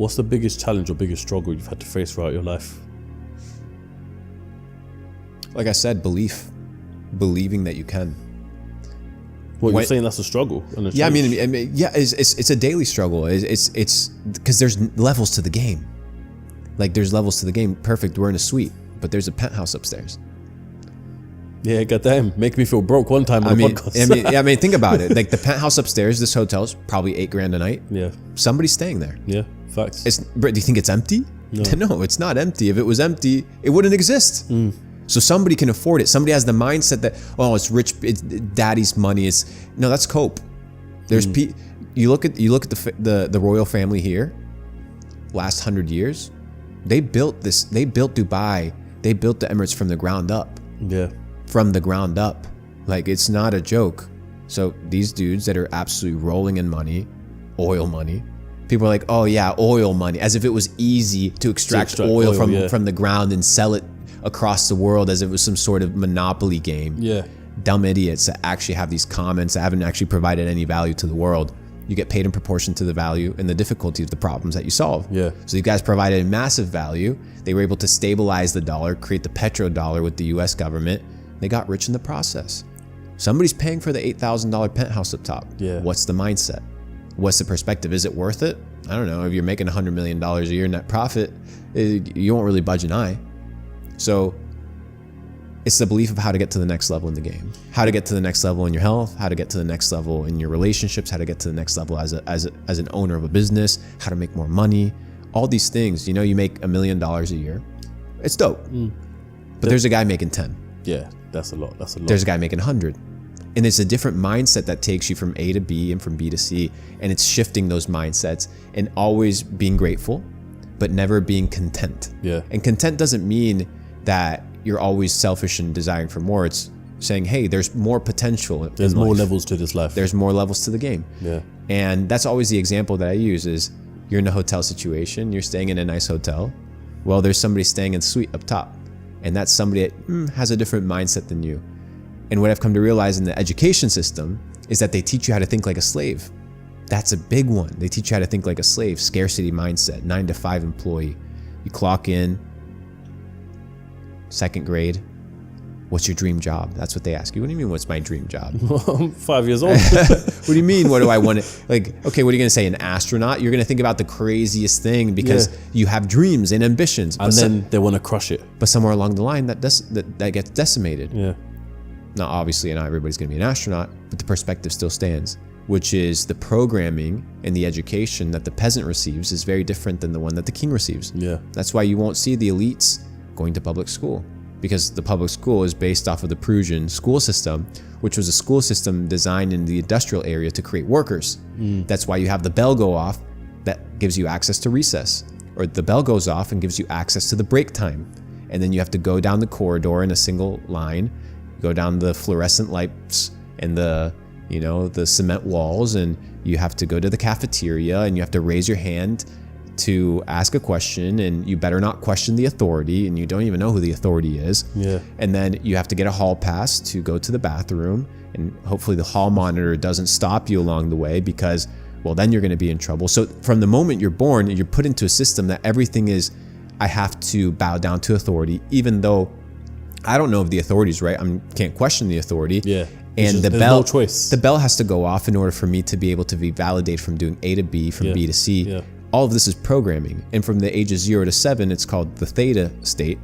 What's the biggest challenge or biggest struggle you've had to face throughout your life? Like I said, believing that you can. Well, you're saying that's a struggle. And a yeah, challenge. I mean, yeah, it's a daily struggle. It's because there's levels to the game. Like there's levels to the game. Perfect, we're in a suite, but there's a penthouse upstairs. Yeah, goddamn, make me feel broke one time on a podcast. I mean, think about it. Like the penthouse upstairs, this hotel's probably $8,000 a night. Yeah, somebody's staying there. Yeah, facts. Bro, do you think it's empty? No, it's not empty. If it was empty, it wouldn't exist. So somebody can afford it. Somebody has the mindset that, oh, it's rich, it's daddy's money. No, that's cope. There's you look at the royal family here. Last 100 years, they built Dubai. They built the Emirates from the ground up. Yeah. From the ground up. Like, it's not a joke. So these dudes that are absolutely rolling in money, oil money, people are like, oh yeah, oil money, as if it was easy to extract oil from the ground and sell it across the world as if it was some sort of monopoly game. Yeah. Dumb idiots that actually have these comments that haven't actually provided any value to the world. You get paid in proportion to the value and the difficulty of the problems that you solve. Yeah. So you guys provided massive value. They were able to stabilize the dollar, create the petrodollar with the US government. They got rich in the process. Somebody's paying for the $8,000 penthouse up top. Yeah. What's the mindset? What's the perspective? Is it worth it? I don't know. If you're making $100 million a year net profit, you won't really budge an eye. So it's the belief of how to get to the next level in the game, how to get to the next level in your health, how to get to the next level in your relationships, how to get to the next level as an owner of a business, how to make more money, all these things. You know, you make $1 million a year. It's dope. But there's a guy making 10. Yeah, that's a lot. That's a lot. There's a guy making 100. And it's a different mindset that takes you from A to B and from B to C. And it's shifting those mindsets and always being grateful, but never being content. Yeah. And content doesn't mean that you're always selfish and desiring for more. It's saying, hey, there's more potential. There's more levels to this life. There's more levels to the game. Yeah. And that's always the example that I use is you're in a hotel situation, you're staying in a nice hotel. Well, there's somebody staying in the suite up top. And that's somebody that has a different mindset than you. And what I've come to realize in the education system is that they teach you how to think like a slave. That's a big one. They teach you how to think like a slave, scarcity mindset, 9 to 5 employee. You clock in, second grade. What's your dream job? That's what they ask you. What do you mean, what's my dream job? I'm 5 years old. What do you mean, what do I want to, like, okay, what are you going to say, an astronaut? You're going to think about the craziest thing because you have dreams and ambitions. And then they want to crush it. But somewhere along the line, that gets decimated. Yeah. Now, obviously, not everybody's going to be an astronaut, but the perspective still stands, which is the programming and the education that the peasant receives is very different than the one that the king receives. Yeah. That's why you won't see the elites going to public school, because the public school is based off of the Prussian school system, which was a school system designed in the industrial area to create workers. That's why you have the bell go off that gives you access to recess, or the bell goes off and gives you access to the break time. And then you have to go down the corridor in a single line, go down the fluorescent lights and the cement walls, and you have to go to the cafeteria and you have to raise your hand to ask a question, and you better not question the authority, and you don't even know who the authority is. Yeah. And then you have to get a hall pass to go to the bathroom, and hopefully the hall monitor doesn't stop you along the way, because, well, then you're going to be in trouble. So from the moment you're born, you're put into a system that everything is, I have to bow down to authority, even though I don't know if the authority's right. I can't question the authority. Yeah. And the bell has to go off in order for me to be able to be validated from doing A to B, from B to C. Yeah. All of this is programming. And from the ages 0 to 7, it's called the theta state.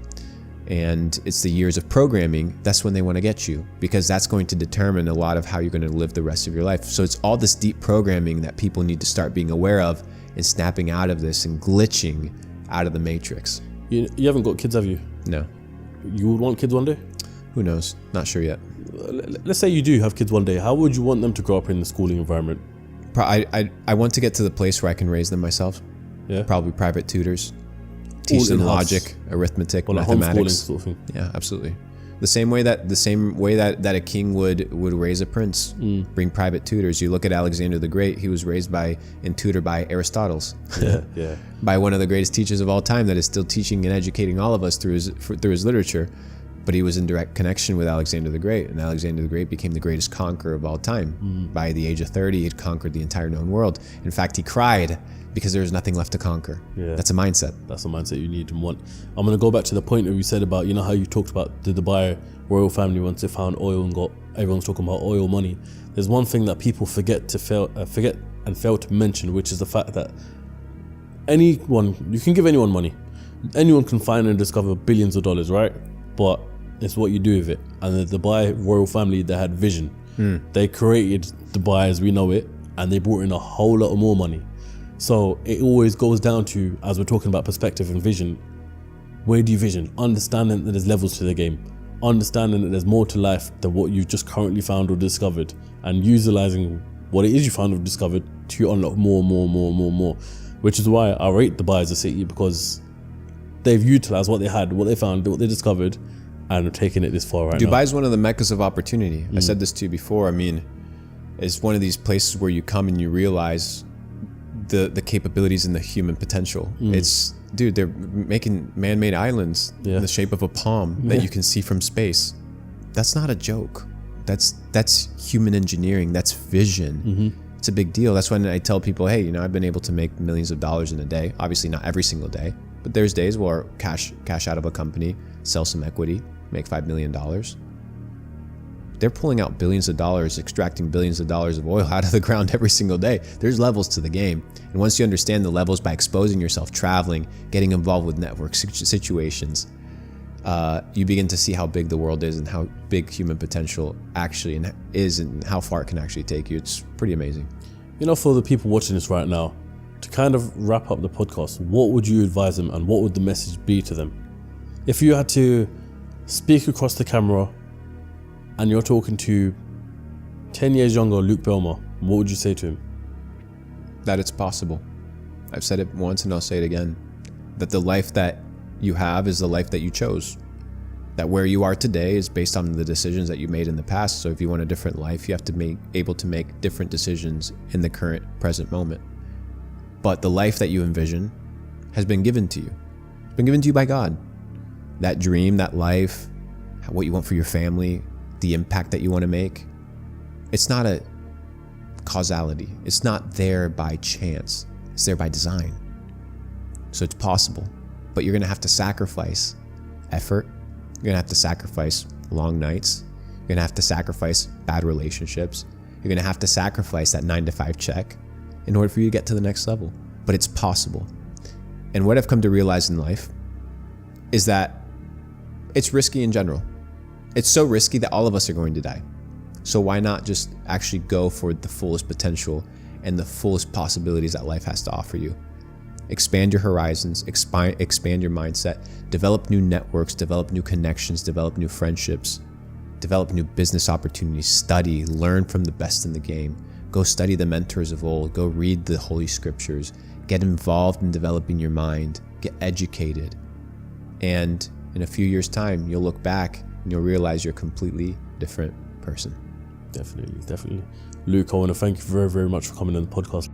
And it's the years of programming. That's when they want to get you, because that's going to determine a lot of how you're going to live the rest of your life. So it's all this deep programming that people need to start being aware of and snapping out of this and glitching out of the matrix. You haven't got kids, have you? No. You would want kids one day? Who knows? Not sure yet. Let's say you do have kids one day. How would you want them to grow up in the schooling environment? I want to get to the place where I can raise them myself. Yeah. Probably private tutors. Teach them logic, arithmetic, mathematics. Sort of thing. Yeah, absolutely. The same way that a king would raise a prince. Bring private tutors. You look at Alexander the Great. He was raised and tutored by Aristotle. Yeah, yeah. By one of the greatest teachers of all time that is still teaching and educating all of us through his literature. But he was in direct connection with Alexander the Great, and Alexander the Great became the greatest conqueror of all time. By the age of 30, he had conquered the entire known world. In fact, he cried because there was nothing left to conquer. Yeah. That's a mindset. That's a mindset you need and want. I'm going to go back to the point where you said about, how you talked about the Dubai royal family once they found oil and everyone's talking about oil money. There's one thing that people forget and fail to mention, which is the fact that you can give anyone money. Anyone can find and discover billions of dollars, right? But it's what you do with it. And the Dubai royal family, they had vision. They created Dubai as we know it, and they brought in a whole lot of more money. So it always goes down to, as we're talking about perspective and vision, where do you vision? Understanding that there's levels to the game. Understanding that there's more to life than what you've just currently found or discovered. And utilizing what it is you found or discovered to unlock more. Which is why I rate Dubai as a city, because they've utilized what they had, what they found, what they discovered, and are taking it this far right now. Dubai is one of the meccas of opportunity. I said this to you before. I mean, it's one of these places where you come and you realize the capabilities and the human potential. They're making man-made islands in the shape of a palm that you can see from space. That's not a joke. That's human engineering. That's vision. It's a big deal. That's when I tell people, hey, I've been able to make millions of dollars in a day. Obviously not every single day, but there's days where cash out of a company, sell some equity, make $5 million. They're pulling out billions of dollars, extracting billions of dollars of oil out of the ground every single day. There's levels to the game. And once you understand the levels by exposing yourself, traveling, getting involved with network situations, you begin to see how big the world is and how big human potential actually is and how far it can actually take you. It's pretty amazing. For the people watching this right now, to kind of wrap up the podcast, what would you advise them and what would the message be to them? If you had to speak across the camera and you're talking to 10 years younger Luke Belmer, what would you say to him? That it's possible. I've said it once and I'll say it again. That the life that you have is the life that you chose. That where you are today is based on the decisions that you made in the past. So if you want a different life, you have to be able to make different decisions in the current present moment. But the life that you envision has been given to you. It's been given to you by God. That dream, that life, what you want for your family, the impact that you want to make, it's not a causality. It's not there by chance. It's there by design. So it's possible. But you're going to have to sacrifice effort. You're going to have to sacrifice long nights. You're going to have to sacrifice bad relationships. You're going to have to sacrifice that 9-to-5 check in order for you to get to the next level. But it's possible. And what I've come to realize in life is that it's risky in general. It's so risky that all of us are going to die. So why not just actually go for the fullest potential and the fullest possibilities that life has to offer you? Expand your horizons, expand your mindset, develop new networks, develop new connections, develop new friendships, develop new business opportunities, study, learn from the best in the game. Go study the mentors of old, go read the Holy Scriptures, get involved in developing your mind, get educated. And in a few years' time, you'll look back and you'll realize you're a completely different person. Definitely. Luke, I want to thank you very, very much for coming on the podcast.